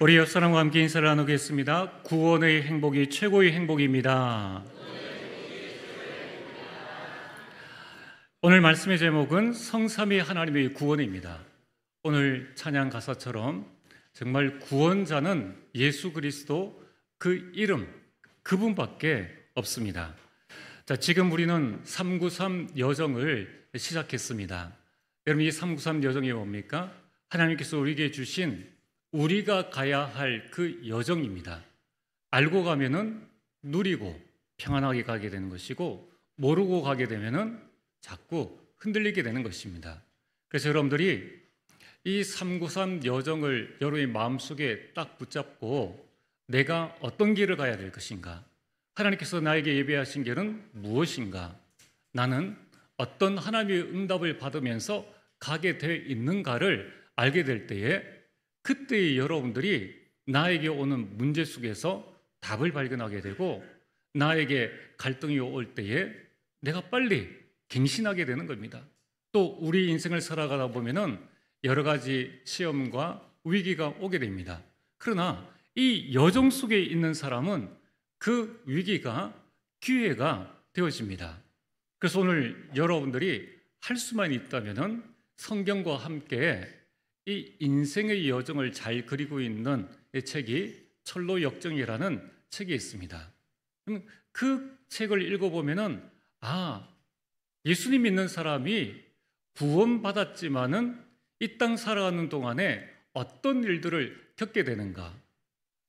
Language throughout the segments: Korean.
우리 옆사람과 함께 인사를 나누겠습니다. 구원의 행복이 최고의 행복입니다. 오늘 말씀의 제목은 성삼위 하나님의 구원입니다. 오늘 찬양 가사처럼 정말 구원자는 예수 그리스도 그 이름, 그분밖에 없습니다. 자, 지금 우리는 393 여정을 시작했습니다. 여러분, 이 393 여정이 뭡니까? 하나님께서 우리에게 주신 우리가 가야 할 그 여정입니다. 알고 가면은 누리고 평안하게 가게 되는 것이고, 모르고 가게 되면은 자꾸 흔들리게 되는 것입니다. 그래서 여러분들이 이 393 여정을 여러분의 마음속에 딱 붙잡고 내가 어떤 길을 가야 될 것인가? 하나님께서 나에게 예배하신 길은 무엇인가? 나는 어떤 하나님의 응답을 받으면서 가게 되어 있는가를 알게 될 때에, 그때 여러분들이 나에게 오는 문제 속에서 답을 발견하게 되고, 나에게 갈등이 올 때에 내가 빨리 갱신하게 되는 겁니다. 또 우리 인생을 살아가다 보면은 여러 가지 시험과 위기가 오게 됩니다. 그러나 이 여정 속에 있는 사람은 그 위기가 기회가 되어집니다. 그래서 오늘 여러분들이 할 수만 있다면은 성경과 함께 이 인생의 여정을 잘 그리고 있는 책이 철로역정이라는 책이 있습니다. 그 책을 읽어보면은 예수님 믿는 사람이 구원받았지만은 이 땅 살아가는 동안에 어떤 일들을 겪게 되는가,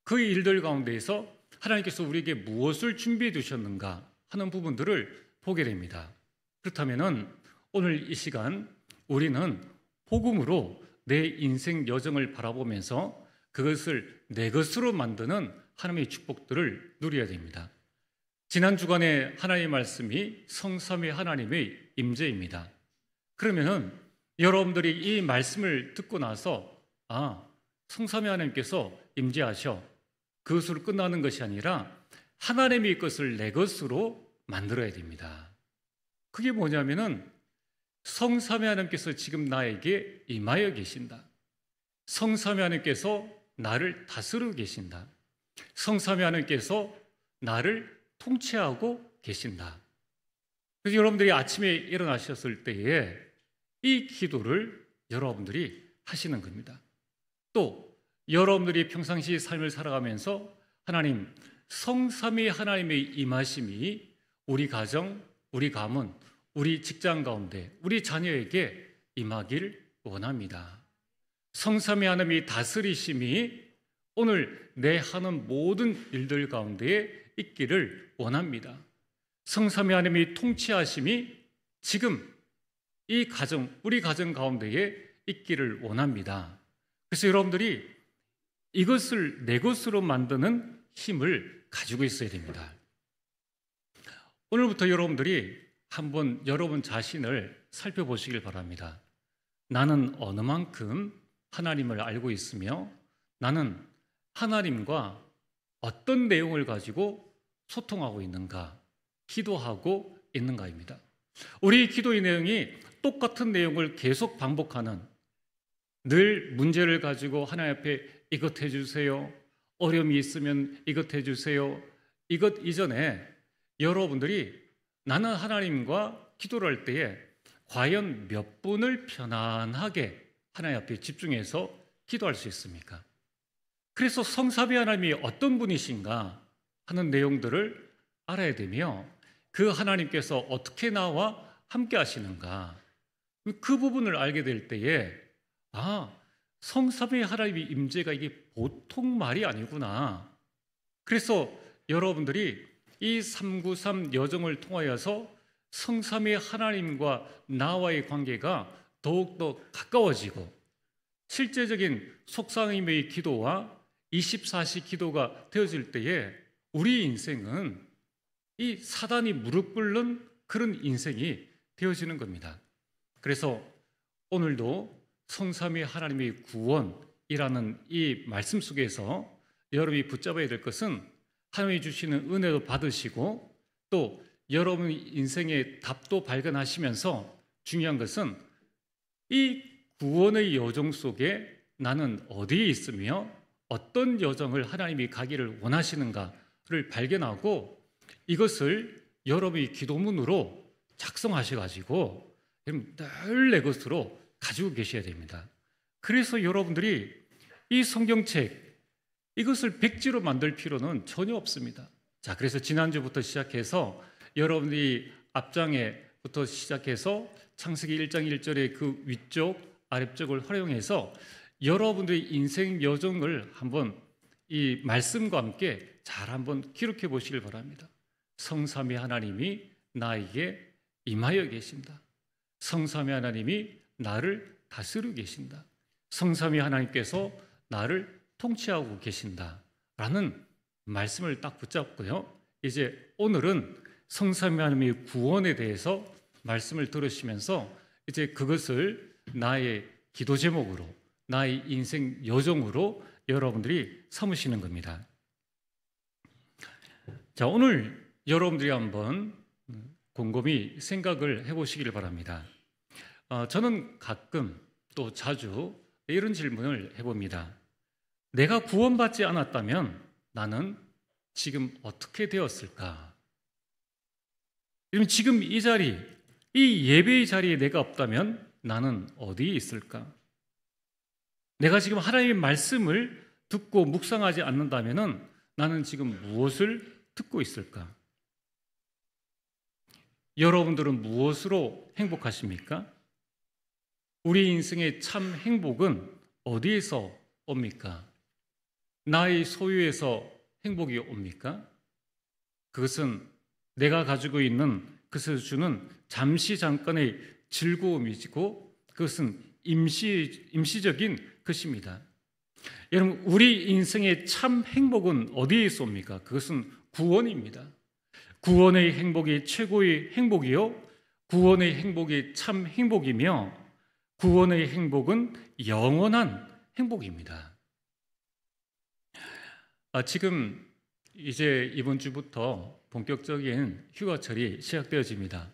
그 일들 가운데에서 하나님께서 우리에게 무엇을 준비해 두셨는가 하는 부분들을 보게 됩니다. 그렇다면은 오늘 이 시간 우리는 복음으로 내 인생 여정을 바라보면서 그것을 내 것으로 만드는 하나님의 축복들을 누려야 됩니다. 지난 주간에 하나님의 말씀이 성삼위 하나님의 임재입니다. 그러면은 여러분들이 이 말씀을 듣고 나서 성삼위 하나님께서 임재하셔, 그것으로 끝나는 것이 아니라 하나님의 것을 내 것으로 만들어야 됩니다. 그게 뭐냐면은 성삼위 하나님께서 지금 나에게 임하여 계신다. 성삼위 하나님께서 나를 다스리고 계신다. 성삼위 하나님께서 나를 통치하고 계신다. 그래서 여러분들이 아침에 일어나셨을 때에 이 기도를 여러분들이 하시는 겁니다. 또 여러분들이 평상시 삶을 살아가면서 하나님, 성삼위 하나님의 임하심이 우리 가정, 우리 가문, 우리 직장 가운데, 우리 자녀에게 임하길 원합니다. 성삼위 하나님의 다스리심이 오늘 내 하는 모든 일들 가운데에 있기를 원합니다. 성삼위 하나님의 통치하심이 지금 이 가정, 우리 가정 가운데에 있기를 원합니다. 그래서 여러분들이 이것을 내 것으로 만드는 힘을 가지고 있어야 됩니다. 오늘부터 여러분들이 한번 여러분 자신을 살펴보시길 바랍니다. 나는 어느 만큼 하나님을 알고 있으며 나는 하나님과 어떤 내용을 가지고 소통하고 있는가, 기도하고 있는가입니다. 우리 기도의 내용이 똑같은 내용을 계속 반복하는, 늘 문제를 가지고 하나님 앞에 이것 해주세요, 어려움이 있으면 이것 해주세요, 이것 이전에 여러분들이 나는 하나님과 기도를 할 때에 과연 몇 분을 편안하게 하나님 앞에 집중해서 기도할 수 있습니까? 그래서 성삼위 하나님이 어떤 분이신가 하는 내용들을 알아야 되며, 그 하나님께서 어떻게 나와 함께 하시는가, 그 부분을 알게 될 때에 성삼위 하나님의 임재가 이게 보통 말이 아니구나. 그래서 여러분들이 이 393 여정을 통하여서 성삼위 하나님과 나와의 관계가 더욱더 가까워지고, 실제적인 속삭임의 기도와 24시 기도가 되어질 때에 우리 인생은 이 사단이 무릎 꿇는 그런 인생이 되어지는 겁니다. 그래서 오늘도 성삼위 하나님의 구원이라는 이 말씀 속에서 여러분이 붙잡아야 될 것은, 하나님이 주시는 은혜도 받으시고 또 여러분 인생의 답도 발견하시면서, 중요한 것은 이 구원의 여정 속에 나는 어디에 있으며 어떤 여정을 하나님이 가기를 원하시는가를 발견하고 이것을 여러분이 기도문으로 작성하셔가지고 늘 내 것으로 가지고 계셔야 됩니다. 그래서 여러분들이 이 성경책 이것을 백지로 만들 필요는 전혀 없습니다. 자, 그래서 지난주부터 시작해서 여러분들이 앞장에부터 시작해서 창세기 1장 1절의 그 위쪽 아래쪽을 활용해서 여러분들의 인생 여정을 한번 이 말씀과 함께 잘 한번 기록해 보시길 바랍니다. 성삼위 하나님이 나에게 임하여 계신다. 성삼위 하나님이 나를 다스리고 계신다. 성삼위 하나님께서 나를 통치하고 계신다 라는 말씀을 딱 붙잡고요. 이제 오늘은 성삼위 하나님의 구원에 대해서 말씀을 들으시면서 이제 그것을 나의 기도 제목으로 나의 인생 여정으로 여러분들이 삼으시는 겁니다. 자, 오늘 여러분들이 한번 곰곰이 생각을 해보시길 바랍니다. 저는 가끔 또 자주 이런 질문을 해봅니다. 내가 구원받지 않았다면 나는 지금 어떻게 되었을까? 지금 이 자리, 이 예배의 자리에 내가 없다면 나는 어디에 있을까? 내가 지금 하나님의 말씀을 듣고 묵상하지 않는다면 나는 지금 무엇을 듣고 있을까? 여러분들은 무엇으로 행복하십니까? 우리 인생의 참 행복은 어디에서 옵니까? 나의 소유에서 행복이 옵니까? 그것은 내가 가지고 있는 그것을 주는 잠시 잠깐의 즐거움이고 그것은 임시적인 것입니다. 여러분, 우리 인생의 참 행복은 어디에서 옵니까? 그것은 구원입니다. 구원의 행복이 최고의 행복이요, 구원의 행복이 참 행복이며 구원의 행복은 영원한 행복입니다. 지금 이제 이번 주부터 본격적인 휴가철이 시작되어집니다.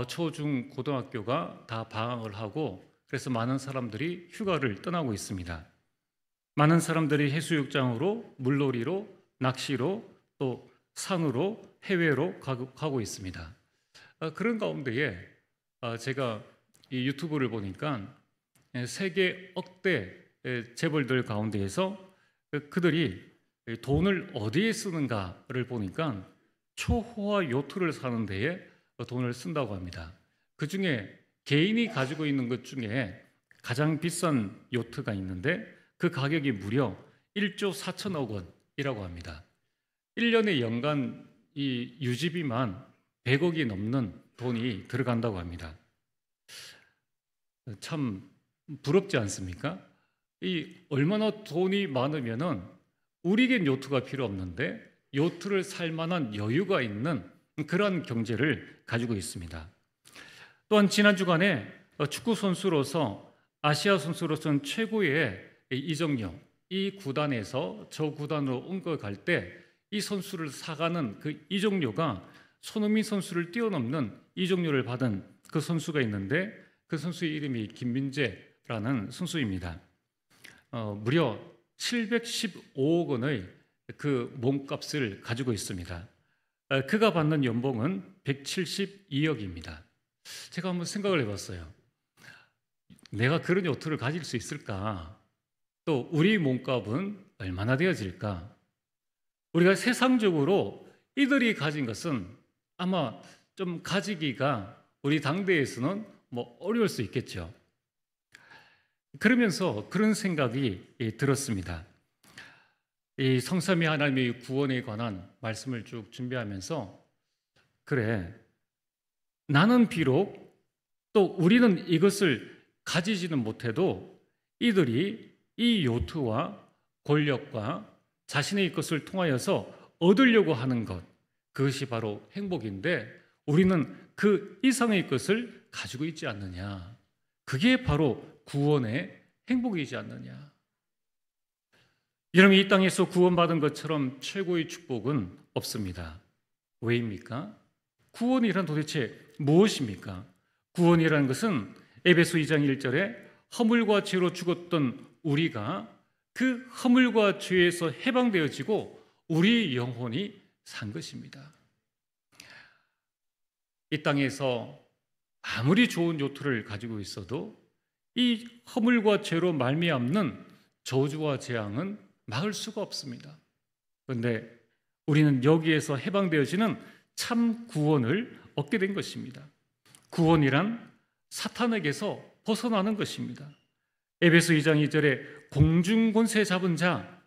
초, 중, 고등학교가 다 방학을 하고 그래서 많은 사람들이 휴가를 떠나고 있습니다. 많은 사람들이 해수욕장으로, 물놀이로, 낚시로, 또 산으로, 해외로 가고 있습니다. 그런 가운데에 제가 이 유튜브를 보니까 세계 억대 재벌들 가운데에서 그들이 돈을 어디에 쓰는가를 보니까 초호화 요트를 사는 데에 돈을 쓴다고 합니다. 그 중에 개인이 가지고 있는 것 중에 가장 비싼 요트가 있는데 그 가격이 무려 1조 4천억 원이라고 합니다. 1년에 연간 이 유지비만 100억이 넘는 돈이 들어간다고 합니다. 참 부럽지 않습니까? 이 얼마나 돈이 많으면은 우리에겐 요트가 필요 없는데 요트를 살 만한 여유가 있는 그런 경제를 가지고 있습니다. 또한 지난 주간에 축구 선수로서 아시아 선수로서는 최고의 이적료, 이 구단에서 저 구단으로 옮겨갈 때 이 선수를 사가는 그 이적료가 손흥민 선수를 뛰어넘는 이적료를 받은 그 선수가 있는데 그 선수의 이름이 김민재라는 선수입니다. 무려 715억 원의 그 몸값을 가지고 있습니다. 그가 받는 연봉은 172억입니다. 제가 한번 생각을 해봤어요. 내가 그런 요트를 가질 수 있을까? 또 우리 몸값은 얼마나 되어질까? 우리가 세상적으로 이들이 가진 것은 아마 좀 가지기가 우리 당대에서는 어려울 수 있겠죠. 그러면서 그런 생각이 들었습니다. 이 성삼위 하나님의 구원에 관한 말씀을 쭉 준비하면서 그래, 나는 비록 또 우리는 이것을 가지지는 못해도 이들이 이 요트와 권력과 자신의 것을 통하여서 얻으려고 하는 것, 그것이 바로 행복인데 우리는 그 이상의 것을 가지고 있지 않느냐. 그게 바로 구원의 행복이지 않느냐. 여러분, 이 땅에서 구원받은 것처럼 최고의 축복은 없습니다. 왜입니까? 구원이란 도대체 무엇입니까? 구원이라는 것은 에베소 2장 1절에 허물과 죄로 죽었던 우리가 그 허물과 죄에서 해방되어지고 우리 영혼이 산 것입니다. 이 땅에서 아무리 좋은 요트를 가지고 있어도 이 허물과 죄로 말미암는 저주와 재앙은 막을 수가 없습니다. 그런데 우리는 여기에서 해방되어지는 참 구원을 얻게 된 것입니다. 구원이란 사탄에게서 벗어나는 것입니다. 에베소 2장 2절에 공중권세 잡은 자,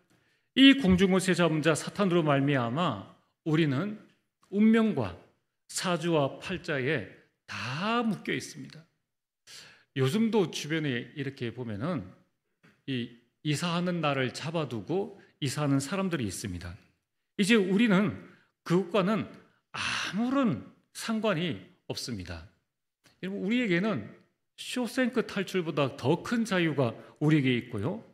이 공중권세 잡은 자 사탄으로 말미암아 우리는 운명과 사주와 팔자에 다 묶여 있습니다. 요즘도 주변에 이렇게 보면은 이사하는 날을 잡아두고 이사하는 사람들이 있습니다. 이제 우리는 그것과는 아무런 상관이 없습니다. 여러분, 우리에게는 쇼생크 탈출보다 더 큰 자유가 우리에게 있고요.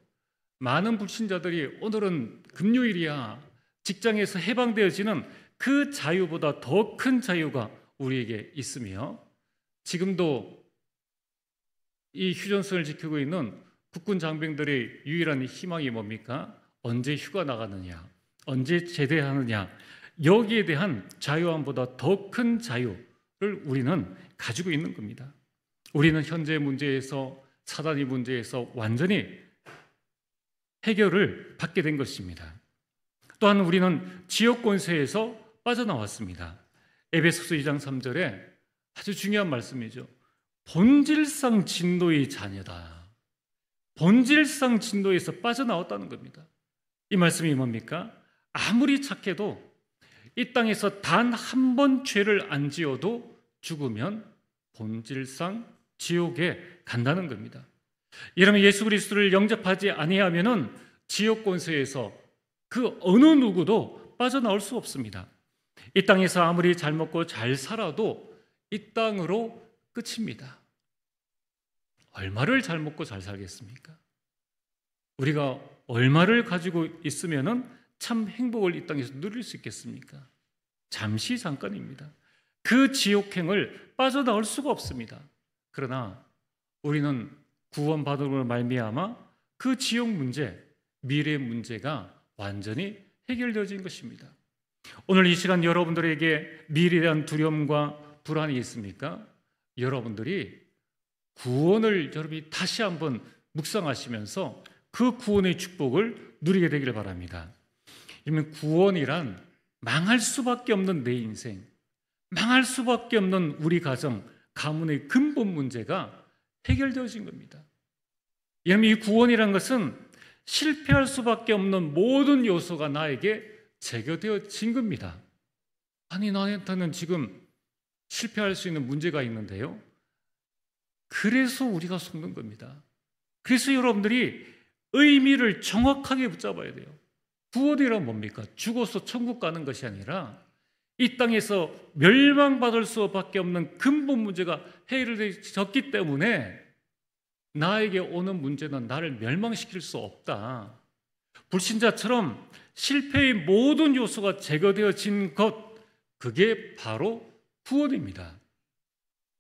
많은 불신자들이 오늘은 금요일이야, 직장에서 해방되어지는 그 자유보다 더 큰 자유가 우리에게 있으며, 지금도 이 휴전선을 지키고 있는 국군 장병들의 유일한 희망이 뭡니까? 언제 휴가 나가느냐, 언제 제대하느냐, 여기에 대한 자유함보다 더 큰 자유를 우리는 가지고 있는 겁니다. 우리는 현재 문제에서, 사단의 문제에서 완전히 해결을 받게 된 것입니다. 또한 우리는 지역 권세에서 빠져나왔습니다. 에베소서 2장 3절에 아주 중요한 말씀이죠. 본질상 진노의 자녀다. 본질상 진노에서 빠져나왔다는 겁니다. 이 말씀이 뭡니까? 아무리 착해도 이 땅에서 단 한 번 죄를 안 지어도 죽으면 본질상 지옥에 간다는 겁니다. 여러분, 예수 그리스도를 영접하지 아니하면은 지옥 권세에서 그 어느 누구도 빠져나올 수 없습니다. 이 땅에서 아무리 잘 먹고 잘 살아도 이 땅으로 끝입니다. 얼마를 잘 먹고 잘 살겠습니까? 우리가 얼마를 가지고 있으면은 참 행복을 이 땅에서 누릴 수 있겠습니까? 잠시 잠깐입니다. 그 지옥행을 빠져나올 수가 없습니다. 그러나 우리는 구원받음으로 말미암아 그 지옥 문제, 미래 문제가 완전히 해결되어진 것입니다. 오늘 이 시간 여러분들에게 미래에 대한 두려움과 불안이 있습니까? 여러분들이 구원을 여러분이 다시 한번 묵상하시면서 그 구원의 축복을 누리게 되기를 바랍니다. 그러면 구원이란 망할 수밖에 없는 내 인생, 망할 수밖에 없는 우리 가정, 가문의 근본 문제가 해결되어진 겁니다. 여러분, 이 구원이란 것은 실패할 수밖에 없는 모든 요소가 나에게 제거되어진 겁니다. 아니, 나한테는 지금 실패할 수 있는 문제가 있는데요. 그래서 우리가 속는 겁니다. 그래서 여러분들이 의미를 정확하게 붙잡아야 돼요. 구원이란 뭡니까? 죽어서 천국 가는 것이 아니라 이 땅에서 멸망받을 수밖에 없는 근본 문제가 해결되었기 때문에 나에게 오는 문제는 나를 멸망시킬 수 없다. 불신자처럼 실패의 모든 요소가 제거되어진 것, 그게 바로 구원입니다.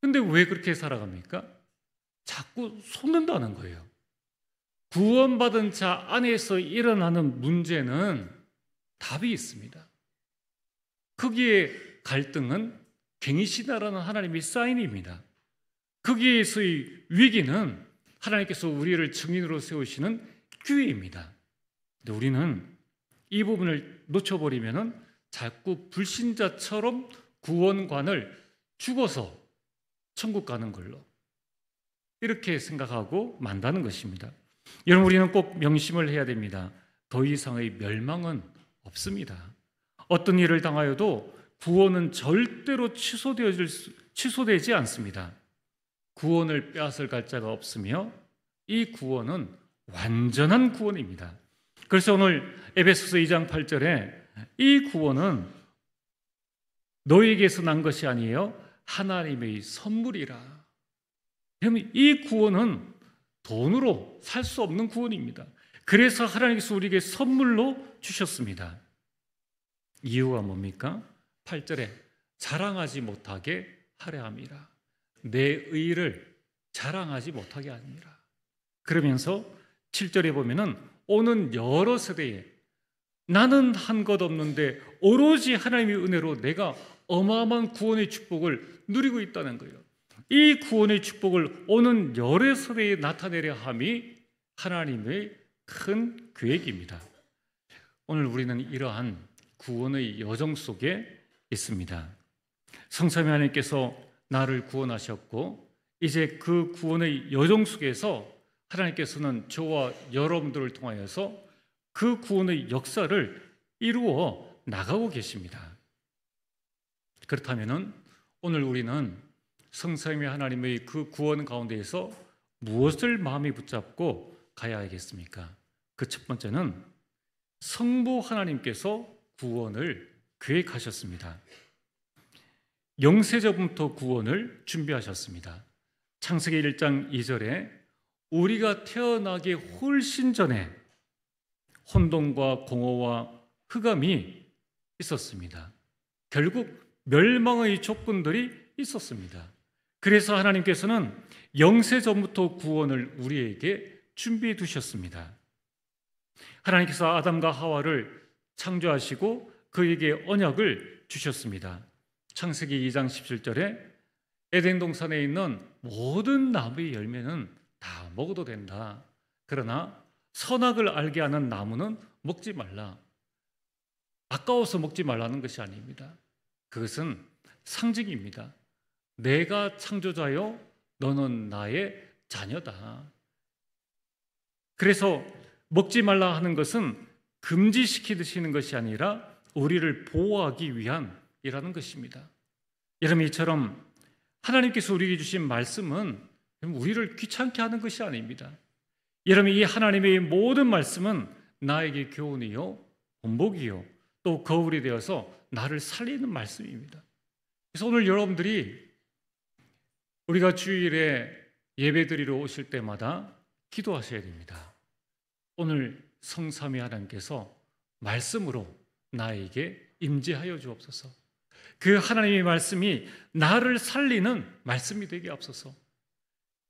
근데 왜 그렇게 살아갑니까? 자꾸 속는다는 거예요. 구원받은 자 안에서 일어나는 문제는 답이 있습니다. 거기에 갈등은 갱이시다라는 하나님의 사인입니다. 거기에서의 위기는 하나님께서 우리를 증인으로 세우시는 기회입니다. 근데 우리는 이 부분을 놓쳐버리면 자꾸 불신자처럼 구원관을 죽어서 천국 가는 걸로 이렇게 생각하고 만다는 것입니다. 여러분, 우리는 꼭 명심을 해야 됩니다. 더 이상의 멸망은 없습니다. 어떤 일을 당하여도 구원은 절대로 취소되지 않습니다. 구원을 빼앗을 갈 자가 없으며 이 구원은 완전한 구원입니다. 그래서 오늘 에베소서 2장 8절에 이 구원은 너희에게서 난 것이 아니에요, 하나님의 선물이라. 그러면 이 구원은 돈으로 살 수 없는 구원입니다. 그래서 하나님께서 우리에게 선물로 주셨습니다. 이유가 뭡니까? 8절에 자랑하지 못하게 하려 함이라. 내 의를 자랑하지 못하게 하니라. 그러면서 7절에 보면은 오는 여러 세대에 나는 한 것 없는데 오로지 하나님의 은혜로 내가 어마어마한 구원의 축복을 누리고 있다는 거예요. 이 구원의 축복을 오는 여러 세대에 나타내려 함이 하나님의 큰 계획입니다. 오늘 우리는 이러한 구원의 여정 속에 있습니다. 성삼위 하나님께서 나를 구원하셨고 이제 그 구원의 여정 속에서 하나님께서는 저와 여러분들을 통하여서 그 구원의 역사를 이루어 나가고 계십니다. 그렇다면 오늘 우리는 성삼위 하나님의 그 구원 가운데에서 무엇을 마음에 붙잡고 가야 하겠습니까? 그 첫 번째는 성부 하나님께서 구원을 계획하셨습니다. 영세전부터 구원을 준비하셨습니다. 창세기 1장 2절에 우리가 태어나기 훨씬 전에 혼돈과 공허와 흑암이 있었습니다. 결국 멸망의 조건들이 있었습니다. 그래서 하나님께서는 영세전부터 구원을 우리에게 준비해 두셨습니다. 하나님께서 아담과 하와를 창조하시고 그에게 언약을 주셨습니다. 창세기 2장 17절에 에덴 동산에 있는 모든 나무의 열매는 다 먹어도 된다. 그러나 선악을 알게 하는 나무는 먹지 말라. 아까워서 먹지 말라는 것이 아닙니다. 그것은 상징입니다. 내가 창조자요, 너는 나의 자녀다. 그래서 먹지 말라 하는 것은 금지시키시는 것이 아니라 우리를 보호하기 위함이라는 것입니다. 여러분, 이처럼 하나님께서 우리에게 주신 말씀은 우리를 귀찮게 하는 것이 아닙니다. 여러분, 이 하나님의 모든 말씀은 나에게 교훈이요, 본보기요, 또 거울이 되어서 나를 살리는 말씀입니다. 그래서 오늘 여러분들이 우리가 주일에 예배드리러 오실 때마다 기도하셔야 됩니다. 오늘 성삼위 하나님께서 말씀으로 나에게 임재하여 주옵소서. 그 하나님의 말씀이 나를 살리는 말씀이 되게 앞서서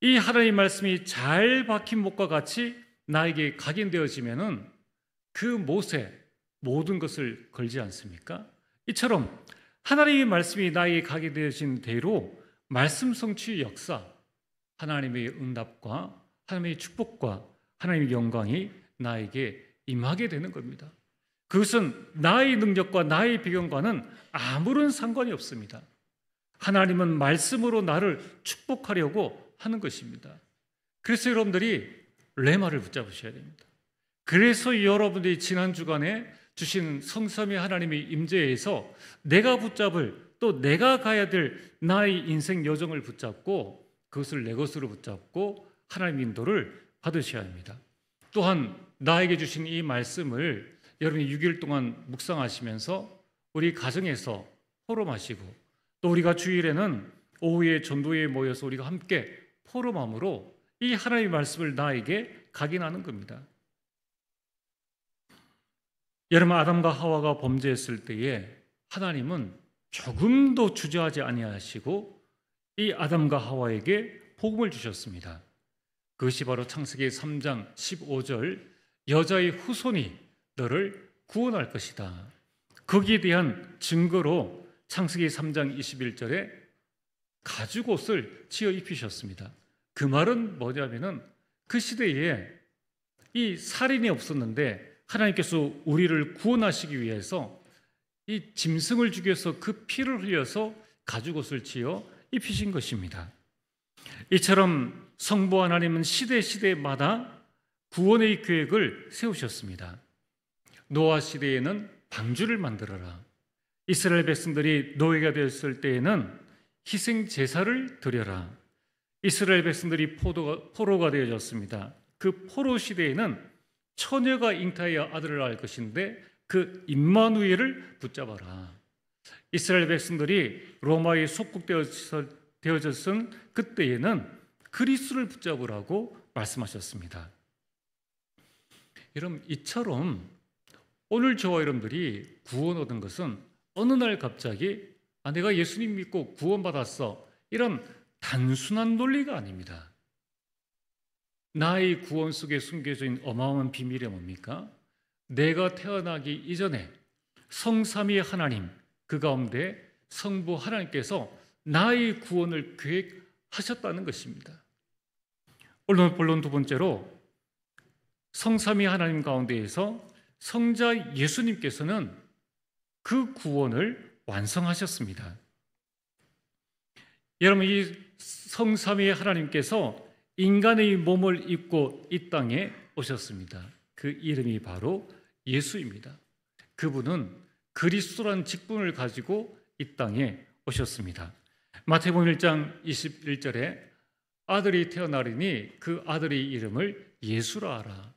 이 하나님의 말씀이 잘 박힌 못과 같이 나에게 각인되어지면은 그 못에 모든 것을 걸지 않습니까? 이처럼 하나님의 말씀이 나에게 각인되어진 대로 말씀 성취의 역사, 하나님의 응답과 하나님의 축복과 하나님의 영광이 나에게 임하게 되는 겁니다. 그것은 나의 능력과 나의 비경과는 아무런 상관이 없습니다. 하나님은 말씀으로 나를 축복하려고 하는 것입니다. 그래서 여러분들이 레마를 붙잡으셔야 됩니다. 그래서 여러분들이 지난 주간에 주신 성삼위 하나님의 임재에서 내가 붙잡을, 또 내가 가야 될 나의 인생 여정을 붙잡고 그것을 내 것으로 붙잡고 하나님의 인도를 받으셔야 합니다. 또한 나에게 주신 이 말씀을 여러분이 6일 동안 묵상하시면서 우리 가정에서 포럼하시고, 또 우리가 주일에는 오후에 전도회에 모여서 우리가 함께 포럼함으로 이 하나님의 말씀을 나에게 각인하는 겁니다. 여러분, 아담과 하와가 범죄했을 때에 하나님은 조금도 주저하지 아니하시고 이 아담과 하와에게 복음을 주셨습니다. 그것이 바로 창세기 3장 15절 여자의 후손이 너를 구원할 것이다. 거기에 대한 증거로 창세기 3장 21절에 가죽옷을 지어 입히셨습니다. 그 말은 뭐냐면은 그 시대에 이 살인이 없었는데 하나님께서 우리를 구원하시기 위해서 이 짐승을 죽여서 그 피를 흘려서 가죽옷을 지어 입히신 것입니다. 이처럼 성부 하나님은 시대마다 구원의 계획을 세우셨습니다. 노아 시대에는 방주를 만들어라. 이스라엘 백성들이 노예가 되었을 때에는 희생 제사를 드려라. 이스라엘 백성들이 포로가 되어졌습니다. 그 포로 시대에는 처녀가 잉타하여 아들을 낳을 것인데 그 임마누엘을 붙잡아라. 이스라엘 백성들이 로마에 속국되어졌은 그때에는 그리스도를 붙잡으라고 말씀하셨습니다. 여러분, 이처럼 오늘 저와 여러분들이 구원 얻은 것은 어느 날 갑자기 내가 예수님 믿고 구원받았어, 이런 단순한 논리가 아닙니다. 나의 구원 속에 숨겨져 있는 어마어마한 비밀이 뭡니까? 내가 태어나기 이전에 성삼위 하나님, 그 가운데 성부 하나님께서 나의 구원을 계획하셨다는 것입니다. 본론 두 번째로, 성삼위 하나님 가운데에서 성자 예수님께서는 그 구원을 완성하셨습니다. 여러분, 이 성삼위 하나님께서 인간의 몸을 입고 이 땅에 오셨습니다. 그 이름이 바로 예수입니다. 그분은 그리스도라는 직분을 가지고 이 땅에 오셨습니다. 마태복음 1장 21절에 아들이 태어나리니 그 아들의 이름을 예수라 하라.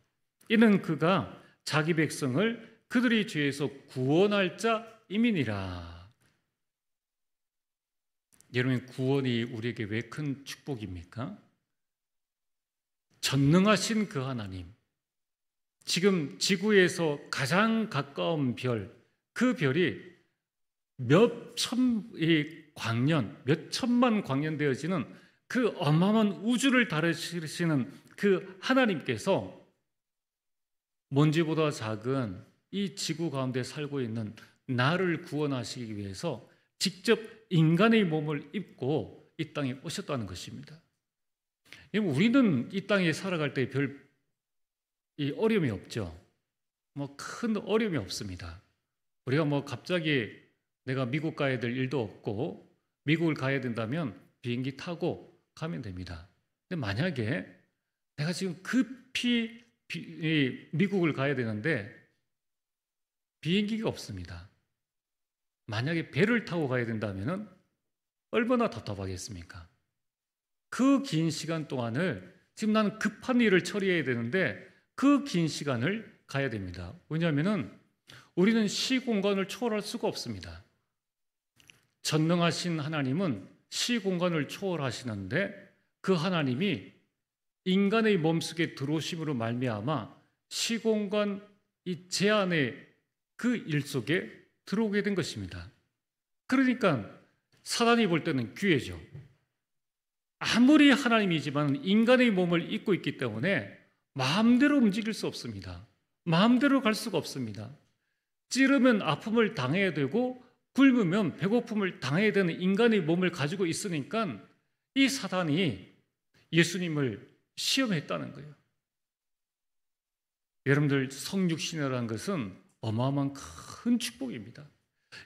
이는 그가 자기 백성을 그들의 죄에서 구원할 자임이니라. 여러분, 구원이 우리에게 왜 큰 축복입니까? 전능하신 그 하나님, 지금 지구에서 가장 가까운 별, 그 별이 몇 천만 광년 되어지는 그 어마어마한 우주를 다루시는 그 하나님께서 먼지보다 작은 이 지구 가운데 살고 있는 나를 구원하시기 위해서 직접 인간의 몸을 입고 이 땅에 오셨다는 것입니다. 우리는 이 땅에 살아갈 때 별 어려움이 없죠. 큰 어려움이 없습니다. 우리가 갑자기 내가 미국 가야 될 일도 없고 미국을 가야 된다면 비행기 타고 가면 됩니다. 근데 만약에 내가 지금 급히 미국을 가야 되는데 비행기가 없습니다. 만약에 배를 타고 가야 된다면 얼마나 답답하겠습니까? 그 긴 시간 동안을 지금 나는 급한 일을 처리해야 되는데 그 긴 시간을 가야 됩니다. 왜냐하면 우리는 시공간을 초월할 수가 없습니다. 전능하신 하나님은 시공간을 초월하시는데 그 하나님이 인간의 몸속에 들어오심으로 말미암아 시공간 이 제한의 그 일 속에 들어오게 된 것입니다. 그러니까 사단이 볼 때는 기회죠. 아무리 하나님이지만 인간의 몸을 입고 있기 때문에 마음대로 움직일 수 없습니다. 마음대로 갈 수가 없습니다. 찌르면 아픔을 당해야 되고 굶으면 배고픔을 당해야 되는 인간의 몸을 가지고 있으니까 이 사단이 예수님을 시험했다는 거예요. 여러분들, 성육신이라는 것은 어마어마한 큰 축복입니다.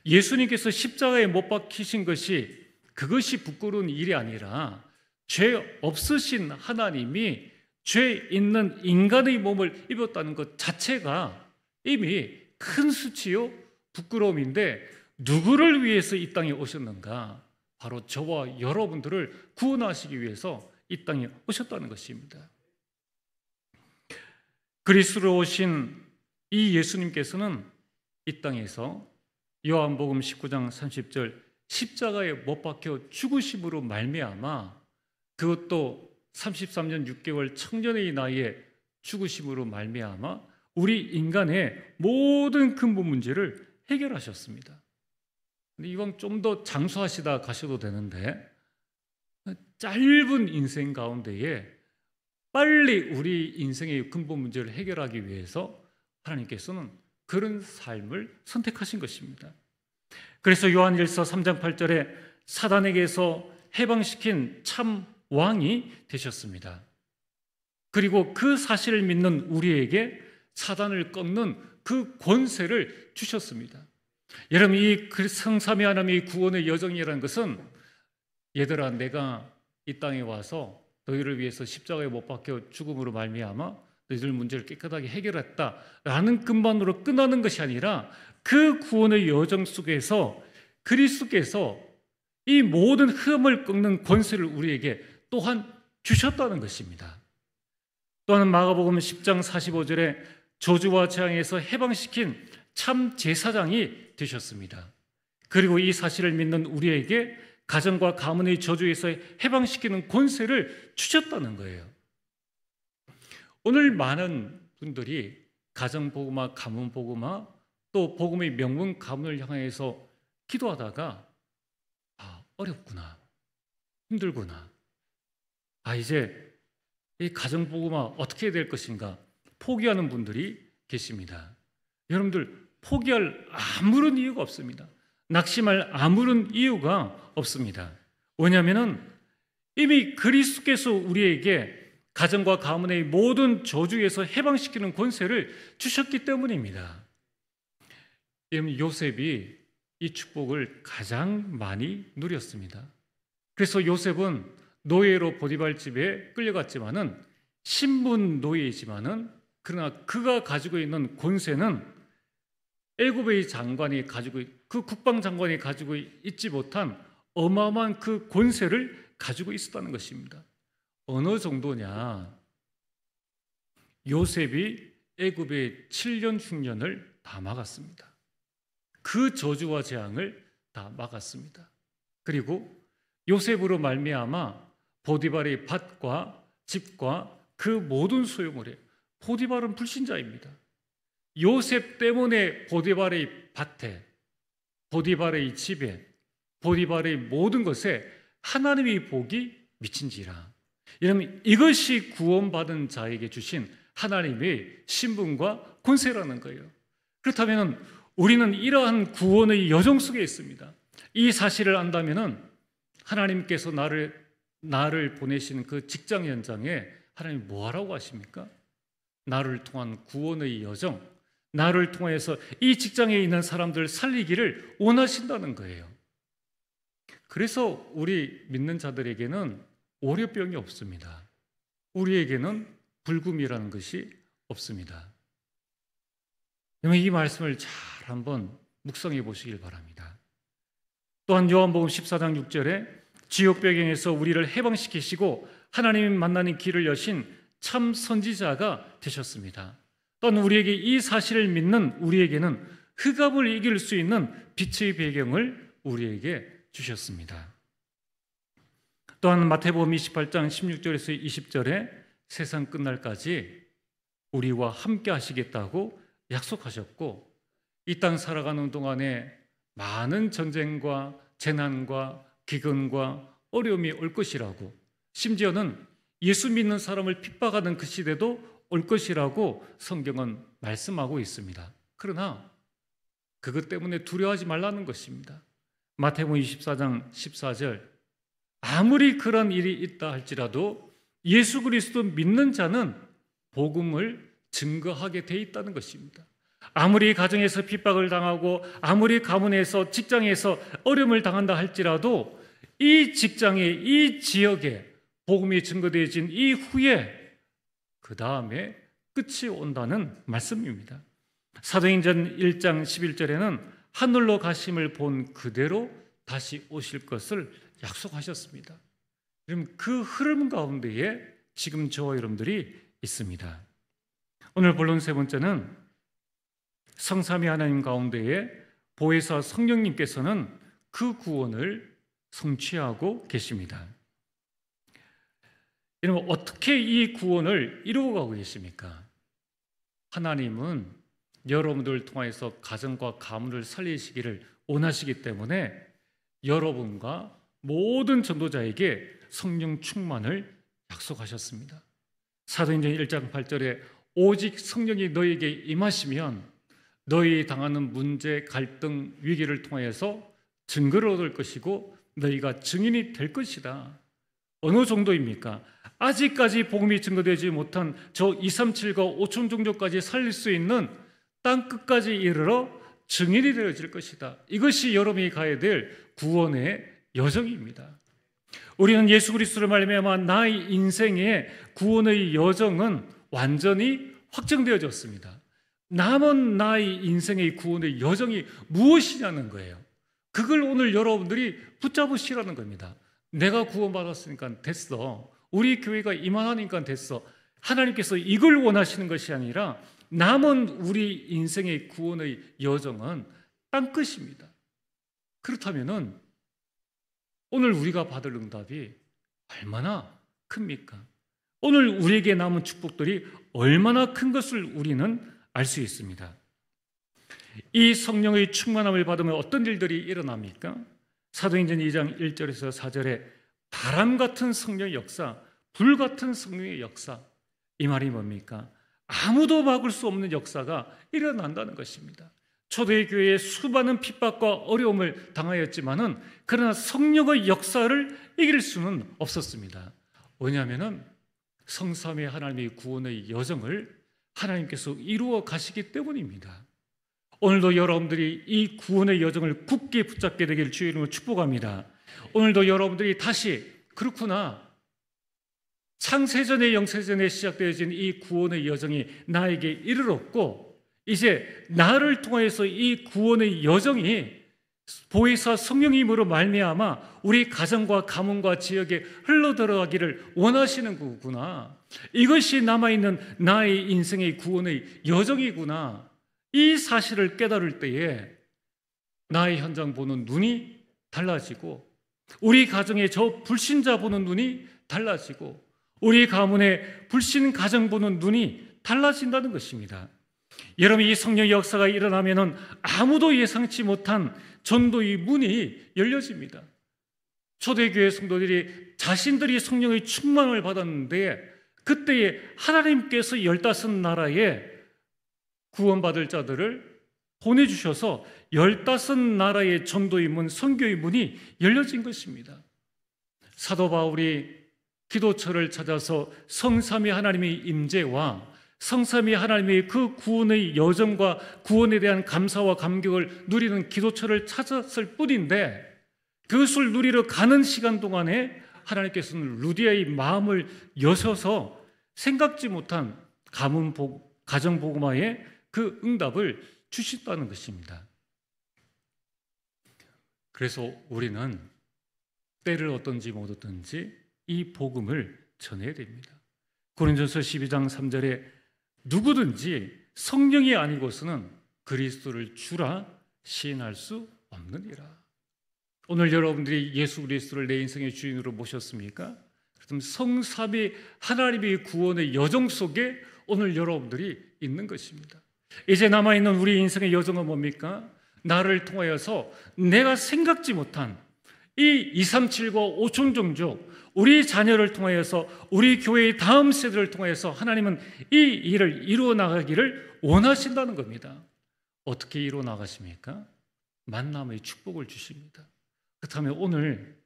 예수님께서 십자가에 못 박히신 것이 그것이 부끄러운 일이 아니라 죄 없으신 하나님이 죄 있는 인간의 몸을 입었다는 것 자체가 이미 큰 수치요 부끄러움인데, 누구를 위해서 이 땅에 오셨는가? 바로 저와 여러분들을 구원하시기 위해서 이 땅에 오셨다는 것입니다. 그리스도로 오신 이 예수님께서는 이 땅에서 요한복음 19장 30절 십자가에 못 박혀 죽으심으로 말미암아, 그것도 33년 6개월 청년의 나이에 죽으심으로 말미암아 우리 인간의 모든 근본 문제를 해결하셨습니다. 근데 이왕 좀 더 장수하시다 가셔도 되는데, 짧은 인생 가운데에 빨리 우리 인생의 근본 문제를 해결하기 위해서 하나님께서는 그런 삶을 선택하신 것입니다. 그래서 요한일서 3장 8절에 사단에게서 해방시킨 참 왕이 되셨습니다. 그리고 그 사실을 믿는 우리에게 사단을 꺾는 그 권세를 주셨습니다. 여러분, 이 성삼위 하나님의 구원의 여정이라는 것은, 얘들아, 내가 이 땅에 와서 너희를 위해서 십자가에 못 박혀 죽음으로 말미암아 너희들 문제를 깨끗하게 해결했다라는 것만으로 끝나는 것이 아니라, 그 구원의 여정 속에서 그리스도께서 이 모든 흠을 꺾는 권세를 우리에게 또한 주셨다는 것입니다. 또한 마가복음 10장 45절에 저주와 재앙에서 해방시킨 참 제사장이 되셨습니다. 그리고 이 사실을 믿는 우리에게 가정과 가문의 저주에서 해방시키는 권세를 주셨다는 거예요. 오늘 많은 분들이 가정복음화, 가문복음화, 또 복음의 명문 가문을 향해서 기도하다가 어렵구나, 힘들구나, 이제 이 가정부가 어떻게 될 것인가 포기하는 분들이 계십니다. 여러분들 포기할 아무런 이유가 없습니다. 낙심할 아무런 이유가 없습니다. 왜냐하면 이미 그리스도께서 우리에게 가정과 가문의 모든 저주에서 해방시키는 권세를 주셨기 때문입니다. 여러분, 요셉이 이 축복을 가장 많이 누렸습니다. 그래서 요셉은 노예로 보디발 집에 끌려갔지만은 신분 노예이지만은 그러나 그가 가지고 있는 권세는 애굽의 장관이 가지고 그 국방 장관이 가지고 있지 못한 어마어마한 그 권세를 가지고 있었다는 것입니다. 어느 정도냐? 요셉이 애굽의 7년 흉년을 다 막았습니다. 그 저주와 재앙을 다 막았습니다. 그리고 요셉으로 말미암아 보디발의 밭과 집과 그 모든 소유물에, 보디발은 불신자입니다. 요셉 때문에 보디발의 밭에, 보디발의 집에, 보디발의 모든 것에 하나님의 복이 미친지라. 여러분, 이것이 구원받은 자에게 주신 하나님의 신분과 권세라는 거예요. 그렇다면 우리는 이러한 구원의 여정 속에 있습니다. 이 사실을 안다면 하나님께서 나를 보내신 그 직장 현장에 하나님 뭐 하라고 하십니까? 나를 통한 구원의 여정, 나를 통해서 이 직장에 있는 사람들을 살리기를 원하신다는 거예요. 그래서 우리 믿는 자들에게는 오려병이 없습니다. 우리에게는 불금이라는 것이 없습니다. 이 말씀을 잘 한번 묵상해 보시길 바랍니다. 또한 요한복음 14장 6절에 지옥 배경에서 우리를 해방시키시고 하나님 만나는 길을 여신 참 선지자가 되셨습니다. 또한 우리에게 이 사실을 믿는 우리에게는 흑암을 이길 수 있는 빛의 배경을 우리에게 주셨습니다. 또한 마태복음 28장 16절에서 20절에 세상 끝날까지 우리와 함께 하시겠다고 약속하셨고, 이 땅 살아가는 동안에 많은 전쟁과 재난과 기근과 어려움이 올 것이라고, 심지어는 예수 믿는 사람을 핍박하는 그 시대도 올 것이라고 성경은 말씀하고 있습니다. 그러나 그것 때문에 두려워하지 말라는 것입니다. 마태복음 24장 14절, 아무리 그런 일이 있다 할지라도 예수 그리스도 믿는 자는 복음을 증거하게 돼 있다는 것입니다. 아무리 가정에서 핍박을 당하고 아무리 가문에서 직장에서 어려움을 당한다 할지라도 이 직장에, 이 지역에 복음이 증거되어진 이후에 그 다음에 끝이 온다는 말씀입니다. 사도행전 1장 11절에는 하늘로 가심을 본 그대로 다시 오실 것을 약속하셨습니다. 그럼 그 흐름 가운데에 지금 저와 여러분들이 있습니다. 오늘 본론 세 번째는 성삼위 하나님 가운데에 보혜사 성령님께서는 그 구원을 성취하고 계십니다. 여러분, 어떻게 이 구원을 이루어가고 계십니까? 하나님은 여러분들을 통해서 가정과 가문을 살리시기를 원하시기 때문에 여러분과 모든 전도자에게 성령 충만을 약속하셨습니다. 사도행전 1장 8절에 오직 성령이 너에게 임하시면 너희 당하는 문제, 갈등, 위기를 통해서 증거를 얻을 것이고 너희가 증인이 될 것이다. 어느 정도입니까? 아직까지 복음이 증거되지 못한 저 237과 5천 종족까지 살릴 수 있는 땅 끝까지 이르러 증인이 되어질 것이다. 이것이 여러분이 가야 될 구원의 여정입니다. 우리는 예수 그리스도를 말미암아 나의 인생의 구원의 여정은 완전히 확정되어졌습니다. 남은 나의 인생의 구원의 여정이 무엇이냐는 거예요. 그걸 오늘 여러분들이 붙잡으시라는 겁니다. 내가 구원받았으니까 됐어. 우리 교회가 이만하니까 됐어. 하나님께서 이걸 원하시는 것이 아니라 남은 우리 인생의 구원의 여정은 땅끝입니다. 그렇다면 오늘 우리가 받을 응답이 얼마나 큽니까? 오늘 우리에게 남은 축복들이 얼마나 큰 것을 우리는 알 수 있습니다. 이 성령의 충만함을 받으면 어떤 일들이 일어납니까? 사도행전 2장 1절에서 4절에 바람 같은 성령의 역사, 불같은 성령의 역사. 이 말이 뭡니까? 아무도 막을 수 없는 역사가 일어난다는 것입니다. 초대교회에 수많은 핍박과 어려움을 당하였지만은 그러나 성령의 역사를 이길 수는 없었습니다. 왜냐하면은 성삼위 하나님의 구원의 여정을 하나님께서 이루어 가시기 때문입니다. 오늘도 여러분들이 이 구원의 여정을 굳게 붙잡게 되기를 주의 이름으로 축복합니다. 오늘도 여러분들이 다시 그렇구나, 창세전에 영세전에 시작되어진 이 구원의 여정이 나에게 이르렀고 이제 나를 통해서 이 구원의 여정이 보혜사 성령님으로 말미암아 우리 가정과 가문과 지역에 흘러들어가기를 원하시는 거구나. 이것이 남아있는 나의 인생의 구원의 여정이구나. 이 사실을 깨달을 때에 나의 현장 보는 눈이 달라지고 우리 가정의 저 불신자 보는 눈이 달라지고 우리 가문의 불신 가정 보는 눈이 달라진다는 것입니다. 여러분, 이 성령의 역사가 일어나면은 아무도 예상치 못한 전도의 문이 열려집니다. 초대교회 성도들이 자신들이 성령의 충만을 받았는데 그때에 하나님께서 15나라에 구원받을 자들을 보내주셔서 15나라의 전도의 문, 선교의 문이 열려진 것입니다. 사도 바울이 기도처를 찾아서 성삼위 하나님의 임재와 성삼위 하나님의 그 구원의 여정과 구원에 대한 감사와 감격을 누리는 기도처를 찾았을 뿐인데 그것을 누리러 가는 시간 동안에 하나님께서는 루디아의 마음을 여셔서 생각지 못한 가정복음화의 그 응답을 주셨다는 것입니다. 그래서 우리는 때를 어떤지 못 어떤지 이 복음을 전해야 됩니다. 고린도서 12장 3절에 누구든지 성령이 아니고서는 그리스도를 주라 시인할 수 없느니라. 오늘 여러분들이 예수 그리스도를 내 인생의 주인으로 모셨습니까? 그럼 성삼위 하나님의 구원의 여정 속에 오늘 여러분들이 있는 것입니다. 이제 남아있는 우리 인생의 여정은 뭡니까? 나를 통하여서 내가 생각지 못한 이 237과 5천 종족 우리 자녀를 통하여서 우리 교회의 다음 세대를 통하여서 하나님은 이 일을 이루어 나가기를 원하신다는 겁니다. 어떻게 이루어 나가십니까? 만남의 축복을 주십니다. 그렇다면 오늘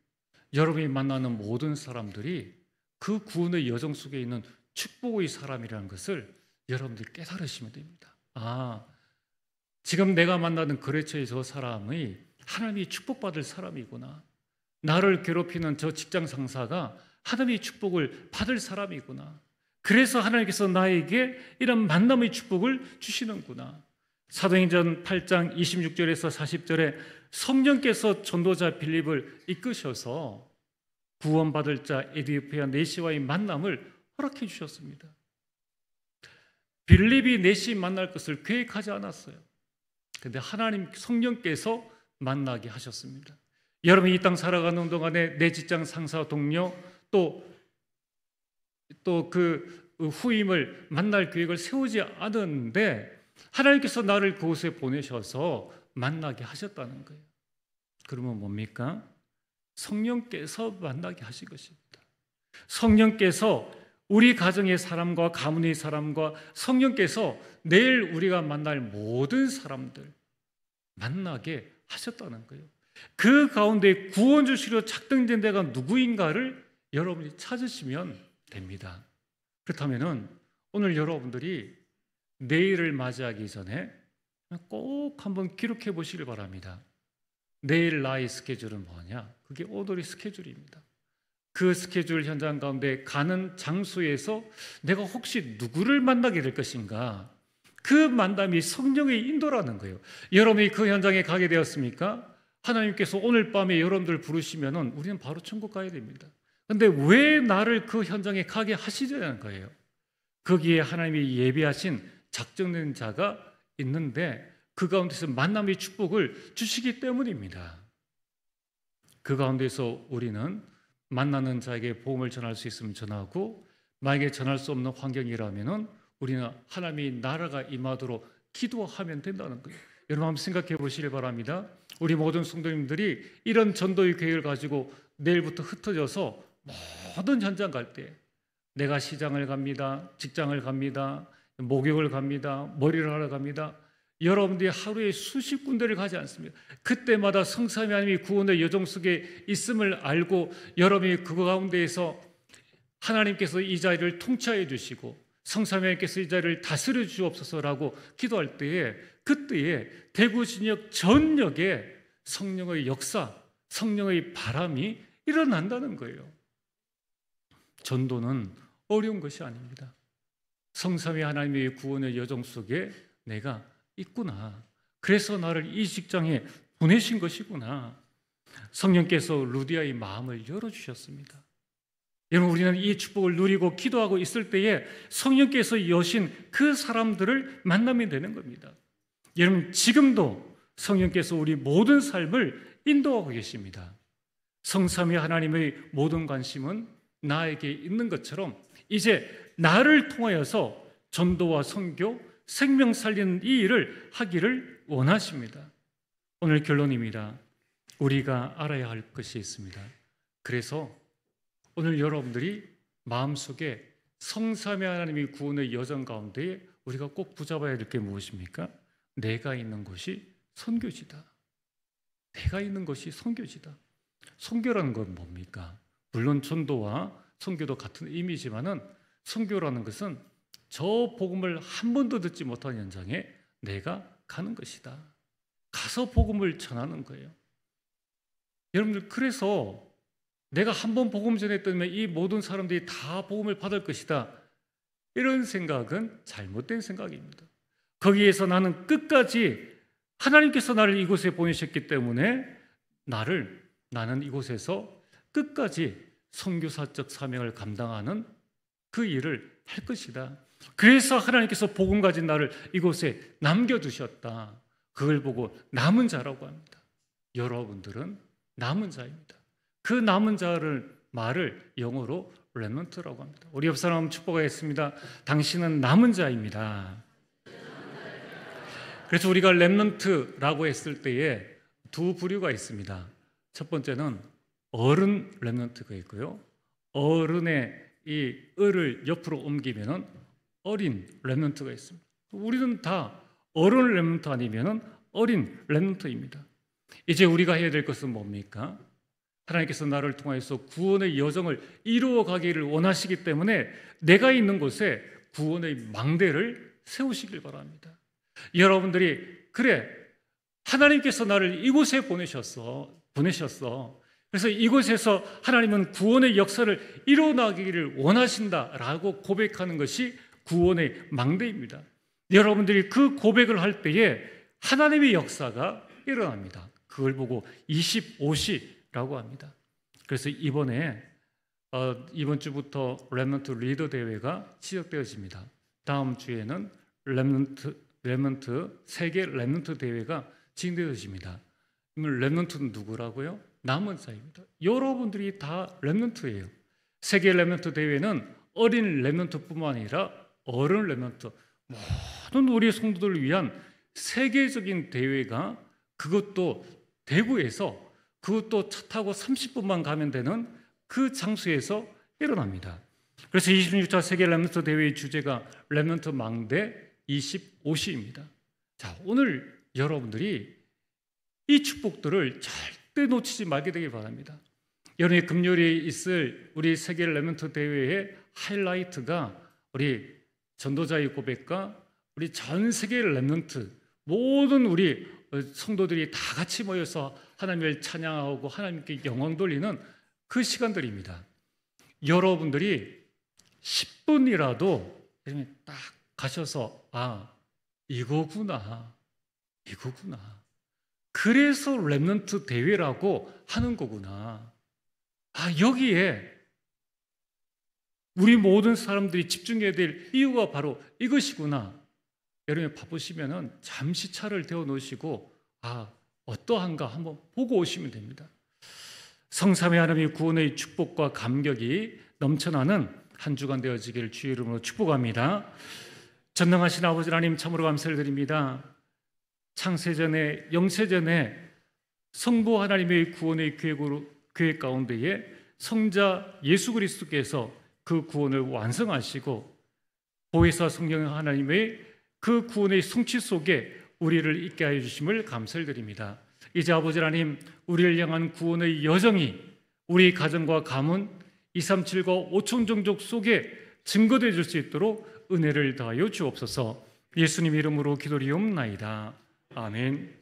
여러분이 만나는 모든 사람들이 그 구원의 여정 속에 있는 축복의 사람이라는 것을 여러분들이 깨달으시면 됩니다. 아, 지금 내가 만나는 거래처의 저 사람의 하나님이 축복받을 사람이구나. 나를 괴롭히는 저 직장 상사가 하나님의 축복을 받을 사람이구나. 그래서 하나님께서 나에게 이런 만남의 축복을 주시는구나. 사도행전 8장 26절에서 40절에 성령께서 전도자 빌립을 이끄셔서 구원받을 자 에디오피아 네시와의 만남을 허락해 주셨습니다. 빌립이 네시 만날 것을 계획하지 않았어요. 그런데 하나님 성령께서 만나게 하셨습니다. 여러분이 이 땅 살아가는 동안에 내 직장 상사 동료 또 그 후임을 만날 계획을 세우지 않았는데 하나님께서 나를 그곳에 보내셔서 만나게 하셨다는 거예요. 그러면 뭡니까? 성령께서 만나게 하신 것입니다. 성령께서 우리 가정의 사람과 가문의 사람과 성령께서 내일 우리가 만날 모든 사람들 만나게 하셨다는 거예요. 그 가운데 구원 주시려 작정된 데가 누구인가를 여러분이 찾으시면 됩니다. 그렇다면 오늘 여러분들이 내일을 맞이하기 전에 꼭 한번 기록해 보시길 바랍니다. 내일 나의 스케줄은 뭐냐? 그게 오늘의 스케줄입니다. 그 스케줄 현장 가운데 가는 장소에서 내가 혹시 누구를 만나게 될 것인가? 그 만남이 성령의 인도라는 거예요. 여러분이 그 현장에 가게 되었습니까? 하나님께서 오늘 밤에 여러분들 부르시면 우리는 바로 천국 가야 됩니다. 그런데 왜 나를 그 현장에 가게 하시려는 거예요? 거기에 하나님이 예비하신 작정된 자가 있는데 그 가운데서 만남의 축복을 주시기 때문입니다. 그 가운데서 우리는 만나는 자에게 복음을 전할 수 있으면 전하고 만약에 전할 수 없는 환경이라면 우리는 하나님의 나라가 임하도록 기도하면 된다는 거예요. 여러분 한번 생각해 보시길 바랍니다. 우리 모든 성도님들이 이런 전도의 계획을 가지고 내일부터 흩어져서 모든 현장 갈 때 내가 시장을 갑니다. 직장을 갑니다. 목욕을 갑니다. 머리를 하러 갑니다. 여러분들이 하루에 수십 군데를 가지 않습니다. 그때마다 성삼위 하나님이 구원의 여정 속에 있음을 알고 여러분이 그 가운데에서 하나님께서 이 자리를 통치하여 주시고 성삼위 하나님께서 이 자리를 다스려 주옵소서라고 기도할 때에 그때에 대구 진역 전역에 성령의 역사, 성령의 바람이 일어난다는 거예요. 전도는 어려운 것이 아닙니다. 성삼위 하나님의 구원의 여정 속에 내가 있구나. 그래서 나를 이 직장에 보내신 것이구나. 성령께서 루디아의 마음을 열어주셨습니다. 여러분, 우리는 이 축복을 누리고 기도하고 있을 때에 성령께서 여신 그 사람들을 만나면 되는 겁니다. 여러분, 지금도 성령께서 우리 모든 삶을 인도하고 계십니다. 성삼위 하나님의 모든 관심은 나에게 있는 것처럼 이제 나를 통하여서 전도와 선교, 생명 살리는 이 일을 하기를 원하십니다. 오늘 결론입니다. 우리가 알아야 할 것이 있습니다. 그래서 오늘 여러분들이 마음속에 성삼위 하나님의 구원의 여정 가운데 우리가 꼭 붙잡아야 될 게 무엇입니까? 내가 있는 곳이 선교지다. 내가 있는 것이 선교지다. 선교라는 건 뭡니까? 물론 전도와 선교도 같은 의미지만은 선교라는 것은 저 복음을 한 번도 듣지 못한 현장에 내가 가는 것이다. 가서 복음을 전하는 거예요. 여러분들, 그래서 내가 한 번 복음 전했다면 이 모든 사람들이 다 복음을 받을 것이다. 이런 생각은 잘못된 생각입니다. 거기에서 나는 끝까지 하나님께서 나를 이곳에 보내셨기 때문에 나는 이곳에서 끝까지 선교사적 사명을 감당하는 그 일을 할 것이다. 그래서 하나님께서 복음 가진 나를 이곳에 남겨두셨다. 그걸 보고 남은 자라고 합니다. 여러분들은 남은 자입니다. 그 남은 자를 말을 영어로 렘넌트라고 합니다. 우리 옆 사람 축복하겠습니다. 당신은 남은 자입니다. 그래서 우리가 렘넌트라고 했을 때에 두 부류가 있습니다. 첫 번째는 어른 렘넌트가 있고요. 어른의 이 을을 옆으로 옮기면은 어린 렘넌트가 있습니다. 우리는 다 어른 렘넌트 아니면은 어린 렘넌트입니다. 이제 우리가 해야 될 것은 뭡니까? 하나님께서 나를 통해서 구원의 여정을 이루어 가기를 원하시기 때문에 내가 있는 곳에 구원의 망대를 세우시길 바랍니다. 여러분들이 그래, 하나님께서 나를 이곳에 보내셨어. 그래서 이곳에서 하나님은 구원의 역사를 이루어나기를 원하신다라고 고백하는 것이 구원의 망대입니다. 여러분들이 그 고백을 할 때에 하나님의 역사가 일어납니다. 그걸 보고 25시라고 합니다. 그래서 이번 주부터 렘넌트 리더 대회가 시작되어집니다. 다음 주에는 렘넌트 세계 렘넌트 대회가 진행되어집니다. 렘넌트는 누구라고요? 남은 자입니다. 여러분들이 다 렘넌트예요. 세계 렘넌트 대회는 어린 렘넌트뿐만 아니라 어른 렘넌트, 모든 우리 성도들을 위한 세계적인 대회가, 그것도 대구에서, 그것도 차 타고 30분만 가면 되는 그 장소에서 일어납니다. 그래서 26차 세계 렘넌트 대회의 주제가 렘넌트 망대 25시입니다. 자, 오늘 여러분들이 이 축복들을 절대 놓치지 말게 되길 바랍니다. 여러분이 금요일에 있을 우리 세계 렘넌트 대회의 하이라이트가 우리 전도자의 고백과 우리 전 세계 렘넌트, 모든 우리 성도들이 다 같이 모여서 하나님을 찬양하고 하나님께 영광 돌리는 그 시간들입니다. 여러분들이 10분이라도 딱 가셔서 이거구나. 그래서 렘넌트 대회라고 하는 거구나. 여기에 우리 모든 사람들이 집중해야 될 이유가 바로 이것이구나. 여러분이 바쁘시면 잠시 차를 데워 놓으시고 어떠한가 한번 보고 오시면 됩니다. 성삼위 하나님의 구원의 축복과 감격이 넘쳐나는 한 주간 되어지기를 주의 이름으로 축복합니다. 전능하신 아버지 하나님, 참으로 감사를 드립니다. 창세전에, 영세전에 성부 하나님의 구원의 계획 가운데에 성자 예수 그리스도께서 그 구원을 완성하시고 보혜사 성령 하나님의 그 구원의 성취 속에 우리를 있게 하여 주심을 감사를 드립니다. 이제 아버지 하나님, 우리를 향한 구원의 여정이 우리 가정과 가문 237과 5천 종족 속에 증거되어 줄 수 있도록 은혜를 더하여 주옵소서. 예수님 이름으로 기도리옵나이다. 아멘.